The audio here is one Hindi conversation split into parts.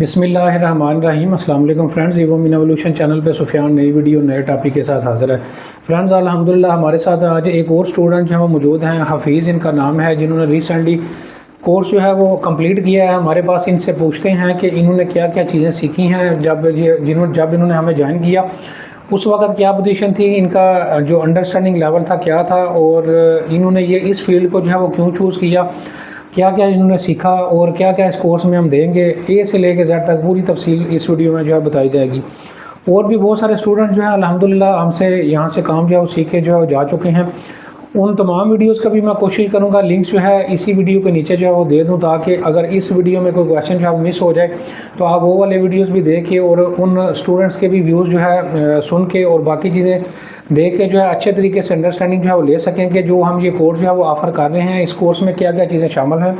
बिस्मिल्लाहिर्रहमानिर्रहीम। अस्सलाम वालेकुम फ्रेंड्स, इवोमिन एवोल्यूशन चैनल पे सुफियान नई वीडियो नए टॉपिक के साथ हाजिर है। फ्रेंड्स अल्हम्दुलिल्लाह हमारे साथ आज एक और स्टूडेंट जो है वो मौजूद हैं, हफीज़ इनका नाम है, जिन्होंने रिसेंटली कोर्स जो है वो कंप्लीट किया है। हमारे पास इनसे पूछते हैं कि इन्होंने क्या क्या चीज़ें सीखी हैं जब इन्होंने हमें ज्वाइन किया उस वक्त क्या पोजीशन थी इनका, जो अंडरस्टैंडिंग लेवल था क्या था, और इन्होंने ये इस फील्ड को जो है वो क्यों चूज़ किया, क्या क्या इन्होंने सीखा और क्या क्या इस कोर्स में हम देंगे। ए से लेकर जेड तक पूरी तफसील इस वीडियो में जो है बताई जाएगी। और भी बहुत सारे स्टूडेंट जो हैं अल्हम्दुलिल्लाह हमसे यहाँ से काम जो है वो सीख के जो है जा चुके हैं। उन तमाम वीडियोस का भी मैं कोशिश करूँगा लिंक्स जो है इसी वीडियो के नीचे जो है वो दे दूँ, ताकि अगर इस वीडियो में कोई क्वेश्चन जो है मिस हो जाए तो आप वो वाले वीडियोस भी देख के और उन स्टूडेंट्स के भी व्यूज़ जो है सुन के और बाकी चीज़ें देख के जो है अच्छे तरीके से अंडरस्टैंडिंग जो है वो ले सकें कि जो हम ये कोर्स जो है वो ऑफ़र कर रहे हैं, इस कोर्स में क्या क्या चीज़ें शामिल हैं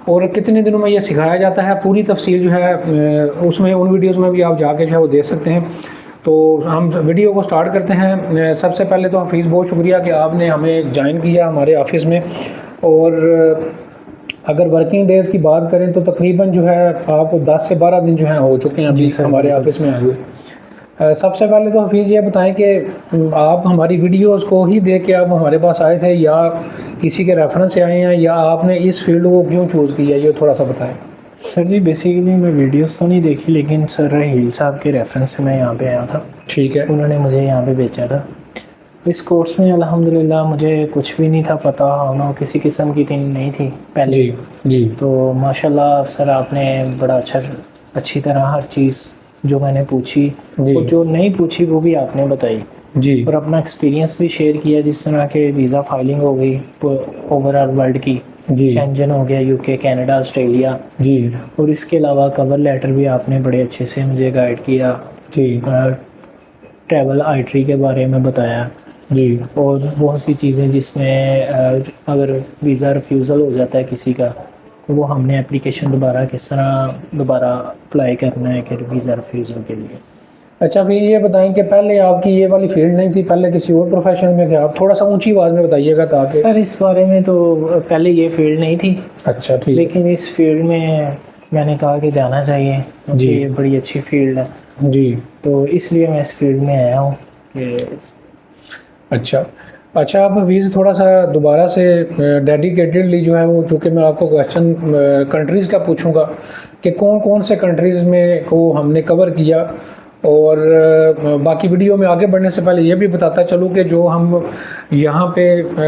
और कितने दिनों में ये सिखाया जाता है। पूरी तफसील जो है उसमें उन वीडियोज़ में भी आप जाके जो है वो देख सकते हैं। तो हम वीडियो को स्टार्ट करते हैं। सबसे पहले तो हफीज़ बहुत शुक्रिया कि आपने हमें ज्वाइन किया हमारे ऑफिस में। और अगर वर्किंग डेज़ की बात करें तो तकरीबन जो है आपको 10 से 12 दिन जो हैं हो चुके हैं अभी हमारे ऑफिस में आए हुए। सबसे पहले तो हफीज़ ये बताएं कि आप हमारी वीडियोस को ही देख के आप हमारे पास आए थे या किसी के रेफरेंस से आए हैं, या आपने इस फील्ड को क्यों चूज़ किया, ये थोड़ा सा बताएं। सर जी बेसिकली मैं वीडियोस तो नहीं देखी, लेकिन सर हील साहब के रेफरेंस से मैं यहाँ पे आया था। ठीक है। उन्होंने मुझे यहाँ पे भेजा था। इस कोर्स में अल्हम्दुलिल्लाह मुझे कुछ भी नहीं था पता, ना किसी किस्म की थी नहीं थी पहले। जी। तो माशाल्लाह सर आपने बड़ा अच्छी तरह हर चीज़ जो मैंने पूछी और जो नहीं पूछी वो भी आपने बताई जी, और अपना एक्सपीरियंस भी शेयर किया। जिस तरह के वीज़ा फाइलिंग हो गई ओवरऑल वर्ल्ड की, शेंजन हो गया, यूके, कनाडा, ऑस्ट्रेलिया जी, और इसके अलावा कवर लेटर भी आपने बड़े अच्छे से मुझे गाइड किया जी, ट्रैवल आइट्री के बारे में बताया जी, और बहुत सी चीज़ें जिसमें अगर वीज़ा रिफ्यूज़ल हो जाता है किसी का तो वो हमने एप्लीकेशन किस तरह दोबारा अप्लाई करना है कि वीज़ा रिफ्यूज़ल के लिए। अच्छा फिर ये बताएं कि पहले आपकी ये वाली फील्ड नहीं थी, पहले किसी और प्रोफेशन में थे आप? थोड़ा सा ऊंची आवाज़ में बताइएगा ताकि। सर इस बारे में तो पहले ये फील्ड नहीं थी। अच्छा ठीक। लेकिन इस फील्ड में मैंने कहा कि जाना चाहिए क्योंकि ये बड़ी अच्छी फील्ड है जी, तो इसलिए मैं इस फील्ड में आया हूँ कि। अच्छा आप हफीज़ थोड़ा सा दोबारा से डेडिकेटेडली जो है वो, चूँकि मैं आपको क्वेश्चन कंट्रीज़ का पूछूंगा कि कौन कौन से कंट्रीज़ में को हमने कवर किया, और बाकी वीडियो में आगे बढ़ने से पहले ये भी बताता चलूँ कि जो हम यहाँ पे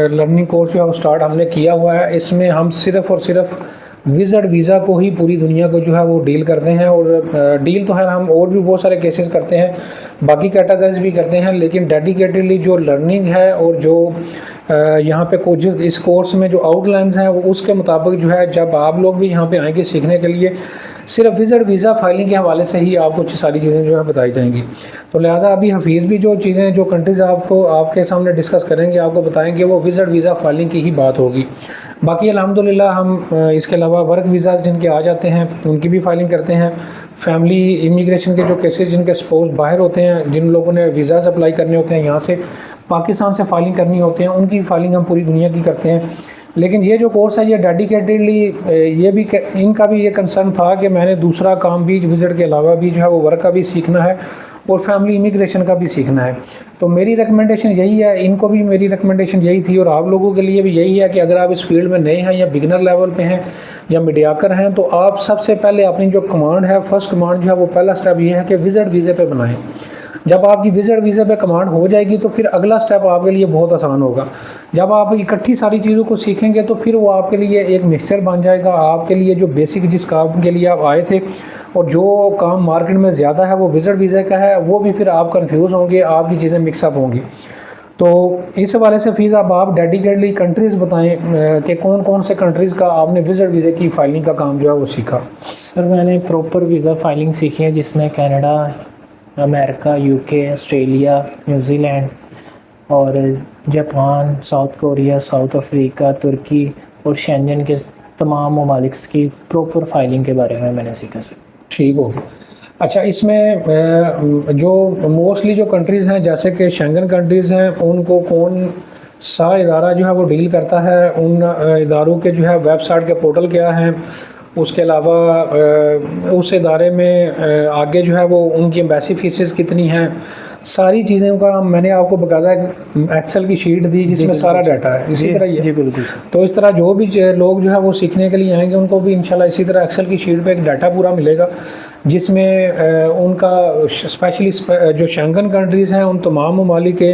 लर्निंग कोर्स जो है वो स्टार्ट हमने किया हुआ है, इसमें हम सिर्फ़ और सिर्फ विज़िट वीज़ा को ही पूरी दुनिया को जो है वो डील करते हैं। और डील तो है, हम और भी बहुत सारे केसेस करते हैं, बाकी कैटेगरीज भी करते हैं, लेकिन डेडिकेटेडली जो लर्निंग है और जो यहाँ पे कुछ इस कोर्स में जो आउटलाइंस हैं वो उसके मुताबिक जो है, जब आप लोग भी यहाँ पे आएंगे सीखने के लिए, सिर्फ विज़िट वीज़ा फाइलिंग के हवाले से ही आपको सारी चीज़ें जो है बताई जाएंगी। तो लिहाजा अभी हफीज़ भी जो चीज़ें जो कंट्रीज़ आपको आपके सामने डिस्कस करेंगे, आपको बताएंगे, वो विज़िट वीज़ा फाइलिंग की ही बात होगी। बाकी अल्हम्दुलिल्लाह हम इसके अलावा वर्क वीज़ाज़ जिनके आ जाते हैं उनकी भी फाइलिंग करते हैं। फैमिली इमिग्रेशन के जो केसेस जिनके स्पोज बाहर होते हैं, जिन लोगों ने वीज़ाज़ अप्लाई करने होते हैं यहाँ से पाकिस्तान से फाइलिंग करनी होती हैं, उनकी फाइलिंग हम पूरी दुनिया की करते हैं। लेकिन ये जो कोर्स है ये डेडिकेटेडली ये भी इनका भी ये कंसर्न था कि मैंने दूसरा काम भी विज़िट के अलावा भी जो है वो वर्क का भी सीखना है और फैमिली इमिग्रेशन का भी सीखना है। तो मेरी रिकमेंडेशन यही है, इनको भी मेरी रिकमेंडेशन यही थी और आप लोगों के लिए भी यही है कि अगर आप इस फील्ड में नए हैं या बिगनर लेवल पे हैं या मीडियाकर हैं, तो आप सबसे पहले अपनी जो कमांड है, फर्स्ट कमांड जो है वो पहला स्टेप ये है कि विज़िट वीज़े पे बनाएं। जब आपकी विज़िट वीज़े पे कमांड हो जाएगी तो फिर अगला स्टेप आपके लिए बहुत आसान होगा। जब आप इकट्ठी सारी चीज़ों को सीखेंगे तो फिर वो आपके लिए एक मिक्सचर बन जाएगा। आपके लिए जो बेसिक जिस काम के लिए आप आए थे और जो काम मार्केट में ज़्यादा है वो विज़िट वीज़े का है, वो भी फिर आप कंफ्यूज होंगे, आपकी चीज़ें मिक्सअप होंगी। तो इस हवाले से फीस अब आप डेडिकेटली कंट्रीज़ बताएं कि कौन कौन से कंट्रीज़ का आपने विज़िट वीज़े की फाइलिंग का काम जो है वो सीखा। सर मैंने प्रॉपर वीज़ा फाइलिंग सीखी है जिसमें Canada, America, UK, Australia, New Zealand और Japan, South Korea, South Africa, तुर्की और शेंजन के तमाम ममालिक की प्रॉपर फाइलिंग के बारे में मैंने सीखा सर। ठीक हो। अच्छा इसमें जो मोस्टली जो कंट्रीज़ हैं जैसे कि शेंगन कंट्रीज़ हैं, उनको कौन सा इदारा जो है वो डील करता है, उन इदारों के जो है वेबसाइट के पोर्टल क्या हैं, उसके अलावा उस इदारे में आगे जो है वो उनकी एम्बेसी फीसेस कितनी हैं, सारी चीज़ों का मैंने आपको बकायदा एक्सेल की शीट दी जिसमें सारा डाटा है। इसी तरह ही जी बिल्कुल सर। तो इस तरह जो भी लोग जो है वो सीखने के लिए आएंगे उनको भी इंशाल्लाह इसी तरह एक्सेल की शीट पे एक डाटा पूरा मिलेगा, जिसमें उनका स्पेशली जो शेंगन कंट्रीज़ हैं उन तमाम ममालिक के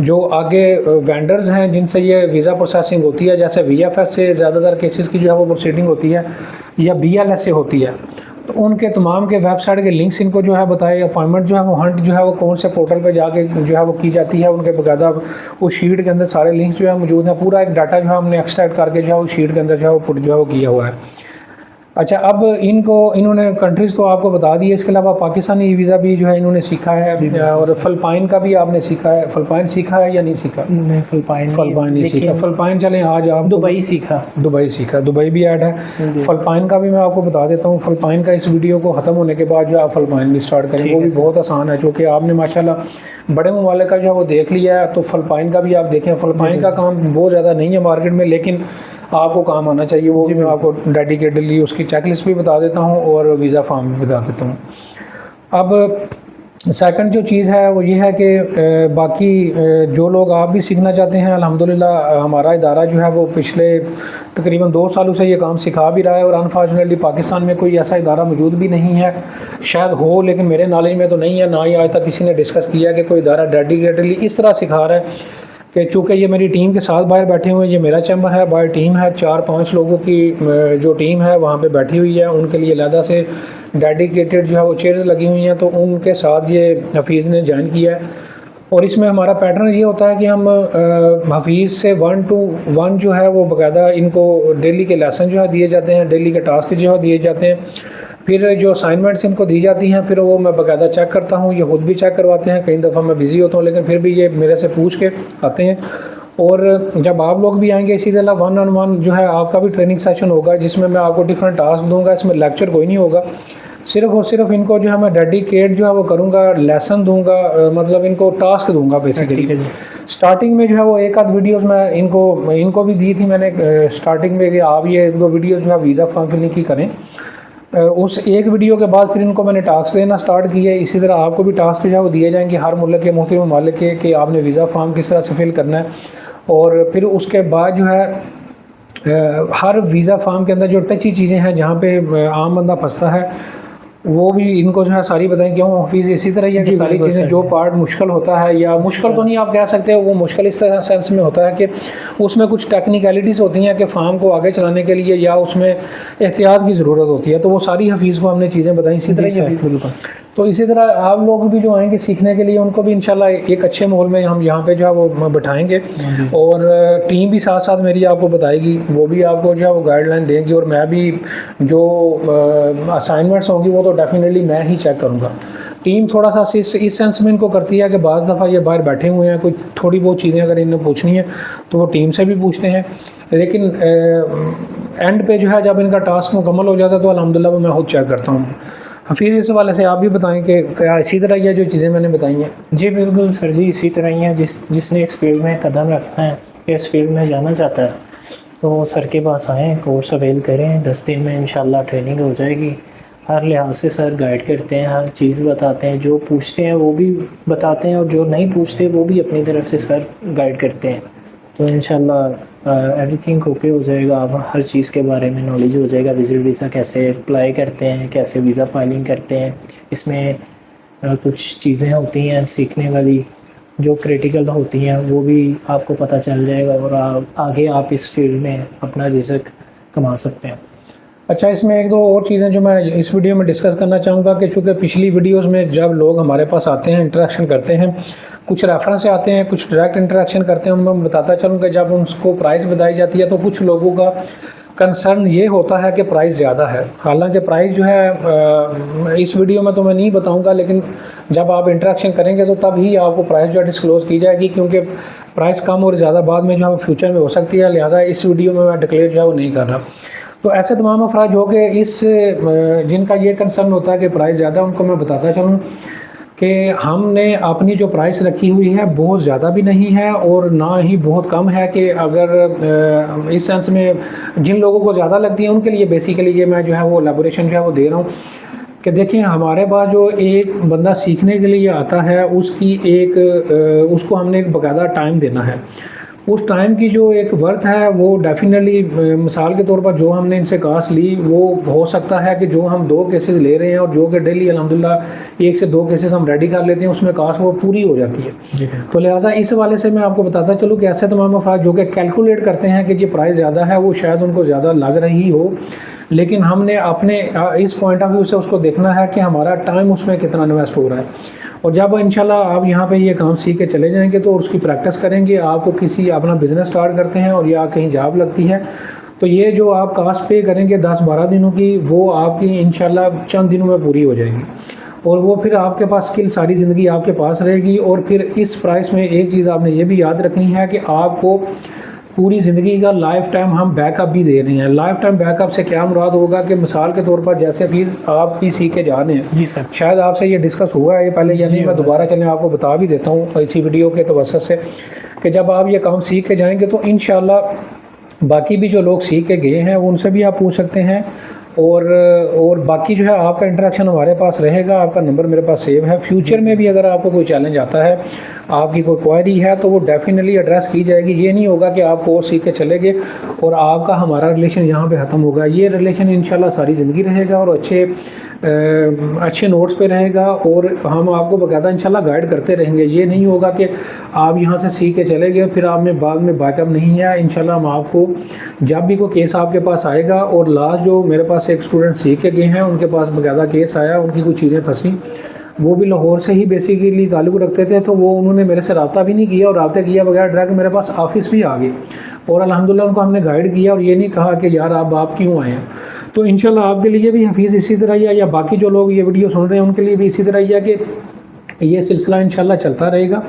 जो आगे वेंडर्स हैं जिनसे ये वीज़ा प्रोसेसिंग होती है, जैसे VFS से ज़्यादातर केसेस की जो है वो प्रोसीडिंग होती है या BLS से होती है, तो उनके तमाम के वेबसाइट के लिंक्स इनको जो है बताए। अपॉइंटमेंट जो है वो हंट जो है वो कौन से पोर्टल पे जाके जो है वो की जाती है, उनके बकायदा उस शीट के अंदर सारे लिंक्स जो है मौजूद हैं। पूरा एक डाटा जो है हमने एक्सट्रैक्ट करके जो है उस शीट के अंदर जो है वो पुट जो है वो किया हुआ है। अच्छा, अब इन्होंने कंट्रीज़ तो आपको बता दी है, इसके अलावा पाकिस्तानी वीज़ा भी जो है इन्होंने सीखा है, और फ़िलिपाइन का भी आपने सीखा है। फ़िलिपाइन सीखा है या नहीं सीखा? नहीं, फ़िलिपाइन नहीं सीखा। फ़िलिपाइन चलें आज आप दुबई सीखा। दुबई भी ऐड है। फ़िलिपाइन का भी मैं आपको बता देता हूँ। फ़िलिपाइन का इस वीडियो को ख़त्म होने के बाद जो आप फ़िलिपाइन भी स्टार्ट करें, वो भी बहुत आसान है, चूँकि आपने माशाल्लाह बड़े ममालिक का जो है वो देख लिया है, तो फ़िलिपाइन का भी आप देखें। फ़िलिपाइन का काम बहुत ज़्यादा नहीं है मार्केट में, लेकिन आपको काम आना चाहिए। वो भी मैं आपको डेडिकेटेडली उसकी चेकलिस्ट भी बता देता हूँ और वीज़ा फॉर्म भी बता देता हूँ। अब सेकंड जो चीज़ है वो ये है कि बाकी जो लोग आप भी सीखना चाहते हैं, अल्हम्दुलिल्लाह हमारा इदारा जो है वो पिछले तकरीबन 2 सालों से ये काम सिखा भी रहा है, और अनफॉर्चुनेटली पाकिस्तान में कोई ऐसा इदारा मौजूद भी नहीं है। शायद हो, लेकिन मेरे नॉलेज में तो नहीं है, ना ही आज तक किसी ने डिस्कस किया कि कोई इदारा डेडिकेटेडली इस तरह सिखा रहा है कि चूँकि ये मेरी टीम के साथ बाहर बैठे हुए हैं, ये मेरा चैम्बर है, बाहर टीम है, 4-5 लोगों की जो टीम है वहाँ पे बैठी हुई है, उनके लिए अलहदा से डेडिकेटेड जो है वो चेयर्स लगी हुई हैं, तो उनके साथ ये हफीज़ ने ज्वाइन किया है। और इसमें हमारा पैटर्न ये होता है कि हम हफीज़ से 1 to 1 जो है वो बाकायदा इनको डेली के लेसन जो है दिए जाते हैं, डेली के टास्क जो है दिए जाते हैं। फिर जो असाइनमेंट्स इनको दी जाती हैं, फिर वो मैं बाकायदा चेक करता हूँ, ये खुद भी चेक करवाते हैं। कई दफ़ा मैं बिज़ी होता हूँ, लेकिन फिर भी ये मेरे से पूछ के आते हैं। और जब आप लोग भी आएंगे इसी तरह 1-on-1 जो है आपका भी ट्रेनिंग सेशन होगा, जिसमें मैं आपको डिफरेंट टास्क दूंगा। इसमें लेक्चर कोई नहीं होगा, सिर्फ और सिर्फ इनको जो है मैं डेडिकेट जो है वो करूँगा, लेसन दूंगा, मतलब इनको टास्क दूंगा बेसिकली। स्टार्टिंग में जो है वो एक आध वीडियोस मैं इनको भी दी थी मैंने स्टार्टिंग में कि आप ये 1-2 वीडियोस जो है वीज़ा फॉर्म फिलिंग की करें। उस एक वीडियो के बाद फिर इनको मैंने टास्क देना स्टार्ट किया। इसी तरह आपको भी टास्क जो है वो दिए जाएंगे हर मुल्क के मुख्तलिफ ममालिक के, कि आपने वीज़ा फॉर्म किस तरह से फिल करना है। और फिर उसके बाद जो है हर वीज़ा फॉर्म के अंदर जो टची चीज़ें हैं, जहाँ पे आम बंदा फंसता है, वो भी इनको जो है सारी बताएं। क्यों हफीज़ इसी तरह ही है कि सारी चीज़ें जो पार्ट मुश्किल होता है, या मुश्किल तो नहीं आप कह सकते, वो मुश्किल इस तरह सेंस में होता है कि उसमें कुछ टेक्निकलिटीज़ होती हैं कि फार्म को आगे चलाने के लिए, या उसमें एहतियात की ज़रूरत होती है, तो वो सारी हफीज़ को हमने चीज़ें बताई। इसी तरह बिल्कुल। तो इसी तरह आप लोग भी जो आएंगे सीखने के लिए, उनको भी इंशाल्लाह एक अच्छे माहौल में हम यहाँ पे जो है वो बिठाएंगे, और टीम भी साथ साथ मेरी आपको बताएगी, वो भी आपको जो है वो गाइडलाइन देंगी, और मैं भी जो असाइनमेंट्स होंगी वो तो डेफिनेटली मैं ही चेक करूँगा। टीम थोड़ा सा इस सेंस में इनको करती है कि बाज़ दफ़ा ये बाहर बैठे हुए हैं, कोई थोड़ी बहुत चीज़ें अगर इन्हें पूछनी है तो वो टीम से भी पूछते हैं, लेकिन एंड पे जो है जब इनका टास्क मुकम्मल हो जाता है तो अल्हम्दुलिल्लाह मैं खुद चेक करता हूँ। हफीज़ इस वाले से आप भी बताएं कि क्या इसी तरह ही है जो चीज़ें मैंने बताई हैं? जी बिल्कुल सर जी, इसी तरह ही है। जिसने इस फील्ड में कदम रखना है, इस फील्ड में जाना चाहता है, तो सर के पास आएँ, कोर्स अवेल करें। 10 दिन में इंशाल्लाह ट्रेनिंग हो जाएगी। हर लिहाज से सर गाइड करते हैं, हर चीज़ बताते हैं, जो पूछते हैं वो भी बताते हैं, और जो नहीं पूछते वो भी अपनी तरफ से सर गाइड करते हैं। तो इंशाल्लाह एवरीथिंग ओके हो जाएगा। अब हर चीज़ के बारे में नॉलेज हो जाएगा। विजिट वीज़ा कैसे अप्लाई करते हैं, कैसे वीज़ा फाइलिंग करते हैं, इसमें कुछ चीज़ें होती हैं सीखने वाली जो क्रिटिकल होती हैं, वो भी आपको पता चल जाएगा, और आगे आप इस फील्ड में अपना रिज़्क कमा सकते हैं। अच्छा, इसमें 1-2 और चीज़ें जो मैं इस वीडियो में डिस्कस करना चाहूँगा कि चूँकि पिछली वीडियोस में जब लोग हमारे पास आते हैं, इंटरेक्शन करते हैं, कुछ रेफरेंस से आते हैं, कुछ डायरेक्ट इंटरेक्शन करते हैं, उनमें बताता चलूँ कि जब उनको प्राइस बताई जाती है तो कुछ लोगों का कंसर्न ये होता है कि प्राइस ज़्यादा है। हालांकि प्राइस जो है इस वीडियो में तो मैं नहीं बताऊंगा, लेकिन जब आप इंटरेक्शन करेंगे तो तब ही आपको प्राइस जो है डिस्क्लोज़ की जाएगी, क्योंकि प्राइस कम और ज़्यादा बाद में जो है फ्यूचर में हो सकती है। लिहाजा इस वीडियो में मैं डिक्लेयर जो है वो नहीं कर रहा। तो ऐसे तमाम अफराद जो कि जिनका ये कंसर्न होता है कि प्राइस ज़्यादा, उनको मैं बताता चलूँ कि हमने अपनी जो प्राइस रखी हुई है बहुत ज़्यादा भी नहीं है और ना ही बहुत कम है, कि अगर इस सेंस में जिन लोगों को ज़्यादा लगती है उनके लिए बेसिकली ये मैं जो है वो एलैबोरेशन जो है वो दे रहा हूँ कि देखिए हमारे पास जो एक बंदा सीखने के लिए आता है उसकी उसको हमने एक बाकायदा टाइम देना है। उस टाइम की जो एक वर्थ है वो डेफिनेटली मिसाल के तौर पर जो हमने इनसे कास्ट ली वो हो सकता है कि जो हम 2 केसेस ले रहे हैं और जो कि डेली अल्हम्दुलिल्लाह 1 से 2 केसेस हम रेडी कर लेते हैं उसमें कास्ट वो पूरी हो जाती है। तो लिहाजा इस वाले से मैं आपको बताता चलूँ कि ऐसे तमाम अफराद जो कि कैलकुलेट करते हैं कि ये प्राइस ज़्यादा है वो शायद उनको ज़्यादा लग रही हो, लेकिन हमने अपने इस पॉइंट ऑफ व्यू से उसको देखना है कि हमारा टाइम उसमें कितना इन्वेस्ट हो रहा है। और जब इंशाल्लाह आप यहाँ पे ये काम सीख के चले जाएंगे तो उसकी प्रैक्टिस करेंगे, आपको किसी अपना बिज़नेस स्टार्ट करते हैं और या कहीं जॉब लगती है तो ये जो आप कास्ट पे करेंगे 10-12 दिनों की वो आपकी इंशाल्लाह चंद दिनों में पूरी हो जाएगी और वो फिर आपके पास स्किल सारी ज़िंदगी आपके पास रहेगी। और फिर इस प्राइस में एक चीज़ आपने ये भी याद रखनी है कि आपको पूरी ज़िंदगी का लाइफ टाइम हम बैकअप भी दे रहे हैं। लाइफ टाइम बैकअप से क्या मुराद होगा कि मिसाल के तौर पर जैसे फीस आप भी सीख के जा रहे हैं, जी सर, शायद आपसे ये डिस्कस हुआ है ये पहले या नहीं, मैं दोबारा चलें आपको बता भी देता हूँ इसी वीडियो के तवज्जुह से कि जब आप ये काम सीख के जाएंगे तो इंशाल्लाह बाकी भी जो लोग सीख के गए हैं उनसे भी आप पूछ सकते हैं और बाकी जो है आपका इंटरेक्शन हमारे पास रहेगा, आपका नंबर मेरे पास सेव है। फ्यूचर में भी अगर आपको कोई चैलेंज आता है, आपकी कोई क्वेरी है तो वो डेफिनेटली एड्रेस की जाएगी। ये नहीं होगा कि आप कोर्स सीख के चले गए और आपका हमारा रिलेशन यहाँ पे ख़त्म होगा। ये रिलेशन इंशाल्लाह सारी ज़िंदगी रहेगा और अच्छे नोट्स पे रहेगा और हम आपको बाकायदा इंशाल्लाह गाइड करते रहेंगे। ये नहीं होगा कि आप यहाँ से सीख के चले गए फिर आप में बाद में बैकअप नहीं है। इंशाल्लाह हम आपको जब भी कोई केस आपके पास आएगा, और लास्ट जो मेरे पास एक स्टूडेंट सीख के गए हैं उनके पास बाकायदा केस आया, उनकी कुछ चीज़ें फंसी, वो भी लाहौर से ही बेसिकली ताल्लुक़ रखते थे, तो वो उन्होंने मेरे से रब्ता भी नहीं किया और रब्ता किया बगैर डायरेक्ट मेरे पास ऑफिस भी आ गए और अल्हम्दुलिल्लाह उनको हमने गाइड किया और ये नहीं कहा कि यार आप क्यों आए हैं। तो इंशाल्लाह आपके लिए भी हफीज़ इसी तरह ही है, या बाकी जो लोग ये वीडियो सुन रहे हैं उनके लिए भी इसी तरह ही है कि ये सिलसिला इंशाल्लाह चलता रहेगा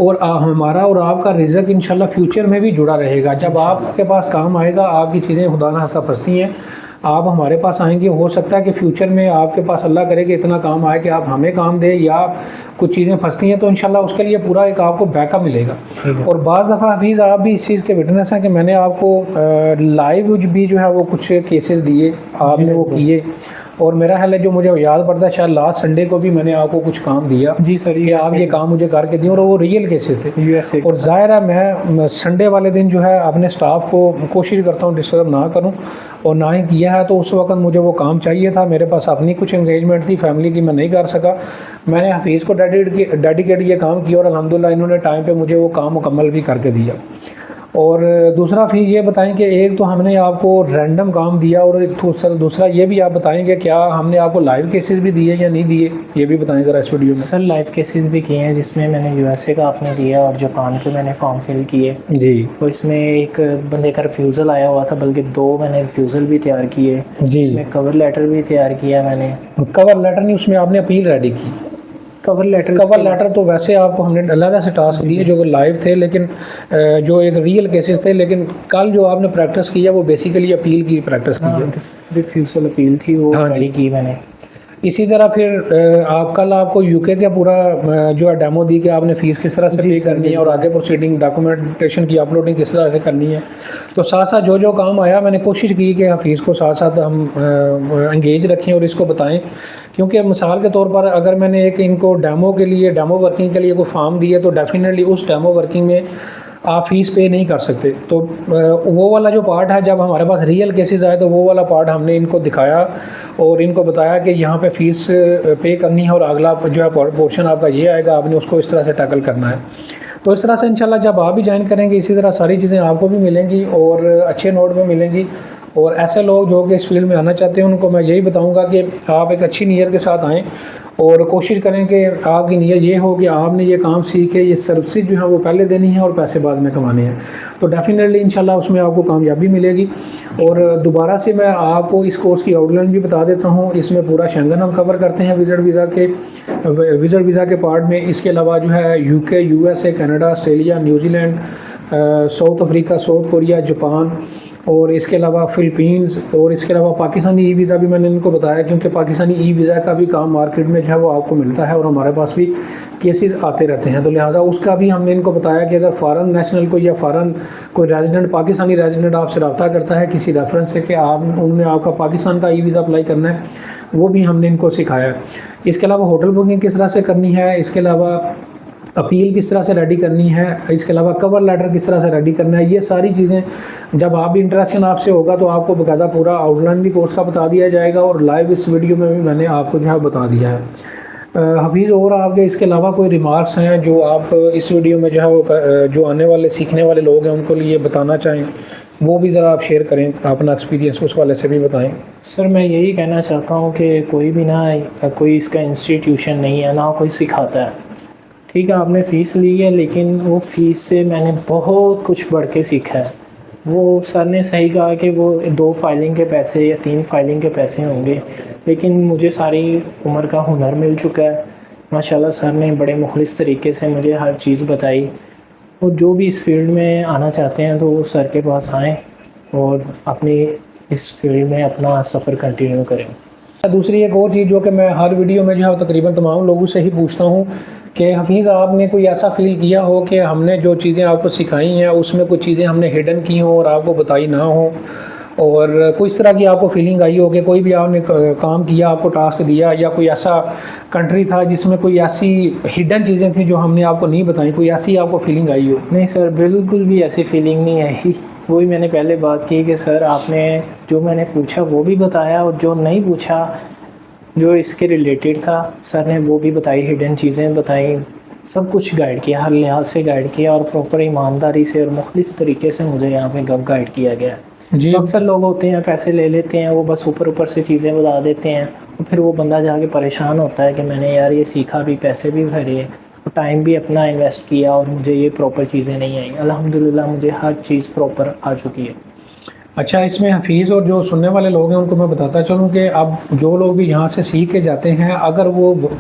और हमारा और आपका रिज़्क इंशाल्लाह फ्यूचर में भी जुड़ा रहेगा। जब आपके पास काम आएगा, आपकी चीज़ें खुदा न खास्ता फंसती हैं, आप हमारे पास आएंगे, हो सकता है कि फ्यूचर में आपके पास अल्लाह करे कि इतना काम आए कि आप हमें काम दें या कुछ चीज़ें फंसती हैं तो इंशाल्लाह उसके लिए पूरा एक आपको बैकअप मिलेगा। और बाज़ दफ़ा हफीज़ आप भी इस चीज़ के विटनेस हैं कि मैंने आपको लाइव भी जो है वो कुछ केसेस दिए, आपने वो किए और मेरा ख्याल है जो मुझे याद पड़ता है शायद लास्ट संडे को भी मैंने आपको कुछ काम दिया। जी सर, कि आप ये काम मुझे करके दिए और वो रियल केसेस थे यूएसए। और ज़ाहिर है मैं संडे वाले दिन जो है अपने स्टाफ को कोशिश करता हूँ डिस्टर्ब ना करूँ और ना ही किया है। तो उस वक्त मुझे वो काम चाहिए था, मेरे पास अपनी कुछ एंगेजमेंट थी फैमिली की, मैं नहीं कर सका। मैंने हफीज़ को डेडिकेट ये काम किया और अल्हम्दुलिल्लाह इन्होंने टाइम पे मुझे वो काम मुकम्मल भी करके दिया। और दूसरा फिर ये बताएं कि एक तो हमने आपको रैंडम काम दिया और एक दूसरा ये भी आप बताएंगे क्या हमने आपको लाइव केसेस भी दिए या नहीं दिए, ये भी बताएं ज़रा इस वीडियो में। सर लाइव केसेस भी किए हैं जिसमें मैंने यूएसए का आपने दिया और जापान के मैंने फॉर्म फिल किए जी। तो इसमें एक बंदे का रिफ्यूज़ल आया हुआ था, बल्कि 2 मैंने रिफ्यूज़ल भी तैयार किए जी। इसमें कवर लेटर भी तैयार किया मैंने। कवर लेटर नहीं, उसमें आपने अपील रेडी की। कवर लेटर तो वैसे आपको हमने अलग से टास्क दिए जो लाइव थे, लेकिन जो एक रियल केसेस थे, लेकिन कल जो आपने प्रैक्टिस किया वो बेसिकली अपील की प्रैक्टिस की है। रिफ्यूज़ल अपील थी वो रेडी की मैंने। इसी तरह फिर आपको यूके का पूरा जो है डेमो दी कि आपने फ़ीस किस तरह से पे करनी है और आगे प्रोसीडिंग डॉक्यूमेंटेशन की अपलोडिंग किस तरह से करनी है। तो साथ साथ जो काम आया मैंने कोशिश की कि हफीज़ को साथ साथ हम एंगेज रखें और इसको बताएं, क्योंकि मिसाल के तौर पर अगर मैंने इनको डेमो वर्किंग के लिए कोई फॉर्म दिए तो डेफिनेटली उस डेमो वर्किंग में आप फ़ीस पे नहीं कर सकते। तो वो वाला जो पार्ट है, जब हमारे पास रियल केसेस आए तो वो वाला पार्ट हमने इनको दिखाया और इनको बताया कि यहाँ पे फ़ीस पे करनी है और अगला जो है पोर्शन आपका ये आएगा, आपने उसको इस तरह से टैकल करना है। तो इस तरह से इंशाल्लाह जब आप भी ज्वाइन करेंगे इसी तरह सारी चीज़ें आपको भी मिलेंगी और अच्छे नोट में मिलेंगी। और ऐसे लोग जो कि इस फील्ड में आना चाहते हैं उनको मैं यही बताऊंगा कि आप एक अच्छी नीयत के साथ आएँ और कोशिश करें कि आपकी नीयत ये हो कि आपने ये काम सीखे, ये सर्विसेज जो है वो पहले देनी है और पैसे बाद में कमाने हैं। तो डेफिनेटली इंशाल्लाह उसमें आपको कामयाबी मिलेगी। और दोबारा से मैं आपको इस कोर्स की आउटलाइन भी बता देता हूँ। इसमें पूरा शेंगन हम कवर करते हैं विज़िट वीज़ा के पार्ट में। इसके अलावा जो है UK, USA, Canada, Australia, New Zealand, south Africa, south Korea, Japan और इसके अलावा फ़िलीपींस और इसके अलावा पाकिस्तानी ई वीज़ा भी मैंने इनको बताया, क्योंकि पाकिस्तानी ई वीज़ा का भी काम मार्केट में जो है वो आपको मिलता है और हमारे पास भी केसेस आते रहते हैं। तो लिहाजा उसका भी हमने इनको बताया कि अगर फ़ॉरेन नेशनल को या फ़ॉरेन कोई रेजिडेंट, पाकिस्तानी रेजिडेंट आपसे रब्ता करता है किसी रेफरेंस से कि आप उनने आपका पाकिस्तान का ई वीज़ा अप्लाई करना है, वो भी हमने इनको सिखाया है। इसके अलावा होटल बुकिंग किस तरह से करनी है, इसके अलावा अपील किस तरह से रेडी करनी है, इसके अलावा कवर लेटर किस तरह से रेडी करना है, ये सारी चीज़ें जब आप भी इंटरेक्शन आपसे होगा तो आपको बाकायदा पूरा आउटलाइन भी कोर्स का बता दिया जाएगा और लाइव इस वीडियो में भी मैंने आपको जो है बता दिया है। हफीज़, और आपके इसके अलावा कोई रिमार्क्स हैं जो आप इस वीडियो में जो है वो जो आने वाले सीखने वाले लोग हैं उनको लिए बताना चाहें, वो भी ज़रा आप शेयर करें, अपना एक्सपीरियंस उस वाले से भी बताएं। सर मैं यही कहना चाहता हूँ कि कोई भी ना, कोई इसका इंस्टीट्यूशन नहीं है, ना कोई सिखाता है। ठीक है, आपने फ़ीस ली है, लेकिन वो फ़ीस से मैंने बहुत कुछ बढ़ के सीखा है। वो सर ने सही कहा कि वो 2 फाइलिंग के पैसे या 3 फाइलिंग के पैसे होंगे, लेकिन मुझे सारी उम्र का हुनर मिल चुका है। माशाल्लाह सर ने बड़े मुखलिस तरीके से मुझे हर चीज़ बताई, और जो भी इस फील्ड में आना चाहते हैं तो वो सर के पास आएँ और अपनी इस फील्ड में अपना सफ़र कंटिन्यू करें। दूसरी एक और चीज़ जो कि मैं हर वीडियो में जो है तकरीबन तमाम लोगों से ही पूछता हूँ कि हफीज़, आपने कोई ऐसा फील किया हो कि हमने जो चीज़ें आपको सिखाई हैं उसमें कुछ चीज़ें हमने हिडन की हों और आपको बताई ना हो, और कोई इस तरह की आपको फीलिंग आई हो कि कोई भी आपने काम किया, आपको टास्क दिया, या कोई ऐसा कंट्री था जिसमें कोई ऐसी हिडन चीज़ें थी जो हमने आपको नहीं बताई, कोई ऐसी आपको फीलिंग आई हो? नहीं सर, बिल्कुल भी ऐसी फीलिंग नहीं आई। वही मैंने पहले बात की कि सर आपने जो मैंने पूछा वो भी बताया, और जो नहीं पूछा जो इसके रिलेटेड था सर ने वो भी बताई, हिडन चीज़ें बताई, सब कुछ गाइड किया, हर लिहाज से गाइड किया, और प्रॉपर ईमानदारी से और मुखलिस तरीके से मुझे यहाँ पे गाइड किया गया। जी, अक्सर लोग होते हैं पैसे ले लेते हैं, वो बस ऊपर से चीज़ें बता देते हैं, और फिर वो बंदा जाके परेशान होता है कि मैंने यार ये सीखा भी, पैसे भी भरे, टाइम भी अपना इन्वेस्ट किया, और मुझे ये प्रॉपर चीज़ें नहीं आई। अल्हम्दुलिल्लाह मुझे हर चीज़ प्रॉपर आ चुकी है। अच्छा, इसमें हफीज़ और जो सुनने वाले लोग हैं उनको मैं बताता चलूँ कि अब जो लोग भी यहाँ से सीख के जाते हैं, अगर वो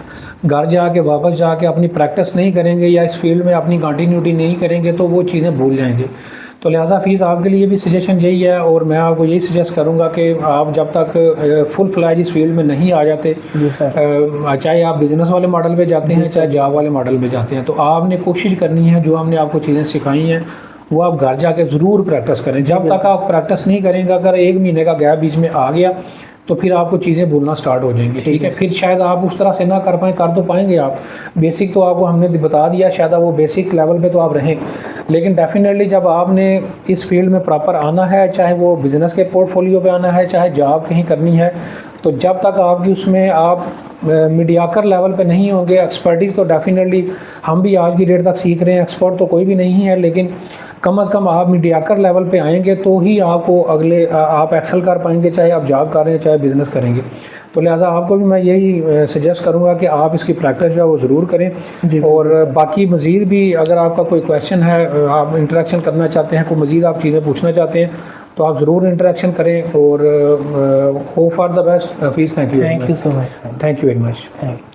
घर जाके वापस जाके अपनी प्रैक्टिस नहीं करेंगे या इस फील्ड में अपनी कंटिन्यूटी नहीं करेंगे तो वो चीज़ें भूल जाएंगे। तो लिहाजा हफीज़, आपके लिए भी सजेशन यही है, और मैं आपको यही सजेस्ट करूँगा कि आप जब तक फुल फ्लैज इस फील्ड में नहीं आ जाते, जी सर, चाहे आप बिज़नेस वाले मॉडल पे जाते हैं चाहे जॉब वाले मॉडल पे जाते हैं, तो आपने कोशिश करनी है जो हमने आपको चीज़ें सिखाई हैं वो आप घर जाके ज़रूर प्रैक्टिस करें। जब तक आप प्रैक्टिस नहीं करेंगे, अगर 1 महीने का गैप बीच में आ गया तो फिर आपको चीज़ें भूलना स्टार्ट हो जाएंगी। ठीक है, फिर शायद आप उस तरह से ना कर पाएँ, कर तो पाएंगे आप, बेसिक तो आपको हमने बता दिया, शायद वो बेसिक लेवल पे तो आप रहें, लेकिन डेफिनेटली जब आपने इस फील्ड में प्रॉपर आना है, चाहे वो बिज़नेस के पोर्टफोलियो पे आना है, चाहे जॉब कहीं करनी है, तो जब तक आपकी उसमें आप मीडियाकर लेवल पे नहीं होंगे, एक्सपर्टीज़ तो डेफिनेटली हम भी आज की डेट तक सीख रहे हैं, एक्सपर्ट तो कोई भी नहीं है, लेकिन कम से कम आप मीडियाकर लेवल पे आएंगे तो ही आपको अगले आप एक्सेल कर पाएंगे, चाहे आप जॉब कर रहे हैं चाहे बिज़नेस करेंगे। तो लिहाजा आपको भी मैं यही सजेस्ट करूंगा कि आप इसकी प्रैक्टिस जो है वो ज़रूर करें। और बाकी मज़ीद भी अगर आपका कोई क्वेश्चन है, आप इंटरेक्शन करना चाहते हैं, कोई मज़ीद आप चीज़ें पूछना चाहते हैं, तो आप ज़रूर इंटरेक्शन करें, और hope for the best. Hafeez, thank you so much. Thank you very much. Thank you.